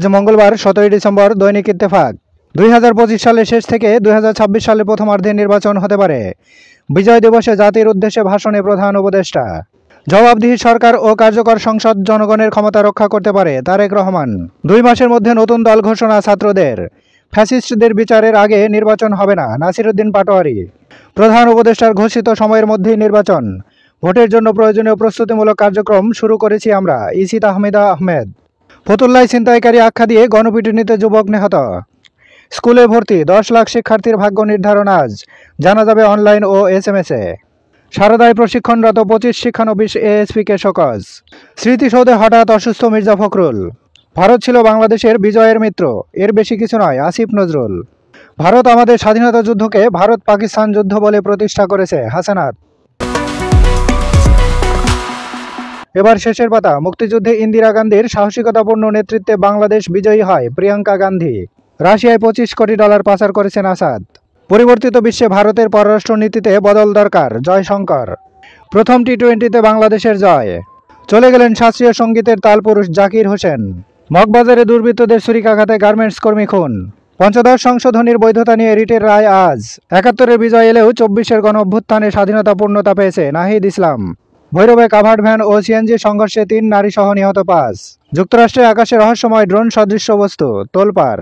আজ মঙ্গলবার 17 ডিসেম্বর। দৈনিক ইত্তেফাক। 2025 সালের শেষ থেকে 2026 সালের প্রথমার্ধে নির্বাচন হতে পারে। বিজয় দিবসে জাতির উদ্দেশ্যে ভাষণে প্রধান উপদেষ্টা। জবাবদিহি সরকার ও কার্যকর সংসদ জনগণের ক্ষমতা রক্ষা করতে পারে তারেক রহমান। 2 মাসের মধ্যে নতুন দল ঘোষণা ছাত্রদের। ফ্যাসিস্টদের বিচারের আগে নির্বাচন হবে না, নাসিরউদ্দিন পাটোয়ারি। প্রধান উপদেষ্টার ঘোষিত সময়ের মধ্যেই নির্বাচন। ভোটের জন্য প্রয়োজনীয় প্রস্তুতিমূলক কার্যক্রম শুরু করেছি আমরা। ইসি তাহমিদা আহমেদ। ফতুল্লায় ছিনতাইকারী আখ্যা দিয়ে গণপিটুনিতে যুবক নিহত। স্কুলে ভর্তি 10 লাখ শিক্ষার্থীর ভাগ্য নির্ধারণ আজ। জানা যাবে অনলাইন ও SMS-এ। সারদায় প্রশিক্ষণরত 25 শিক্ষানবিশ ASP-কে শোকজ। স্মৃতিসৌধে হঠাৎ অসুস্থ মির্জা ফখরুল। ভারত ছিল বাংলাদেশের বিজয়ের মিত্র, এর বেশি কিছু নয়। আসিফ নজরুল। ভারত আমাদের স্বাধীনতা যুদ্ধকে ভারত পাকিস্তান যুদ্ধ বলে প্রতিষ্ঠা করেছে। হাসানাত। এবার শেষের পাতা। মুক্তিযুদ্ধে ইন্দিরা গান্ধীর সাহসিকতাপূর্ণ নেতৃত্বে বাংলাদেশ বিজয়ী হয়। প্রিয়াঙ্কা গান্ধী। রাশিয়ায় $25 কোটি পাচার করেছেন আসাদ। পরিবর্তিত বিশ্বে ভারতের পররাষ্ট্রনীতিতে বদল দরকার। জয়শঙ্কর। প্রথম T20-তে বাংলাদেশের জয়। চলে গেলেন শাস্ত্রীয় সঙ্গীতের তালপুরুষ জাকির হোসেন। মগবাজারে দুর্বৃত্তদের ছুরিকাঘাতে গার্মেন্টস কর্মী খুন। পঞ্চদশ সংশোধনীর বৈধতা নিয়ে রিটের রায় আজ। 71-এর বিজয় এলেও 24-এর গণঅভ্যুত্থানে স্বাধীনতা পূর্ণতা পেয়েছে। নাহিদ ইসলাম। ভৈরবে কাভার্ড ভ্যান ও CNG সংঘর্ষে 3 নারী সহ নিহত 5। যুক্তরাষ্ট্রের আকাশে রহস্যময় ড্রোন সদৃশ্য বস্তু। তোলপাড়।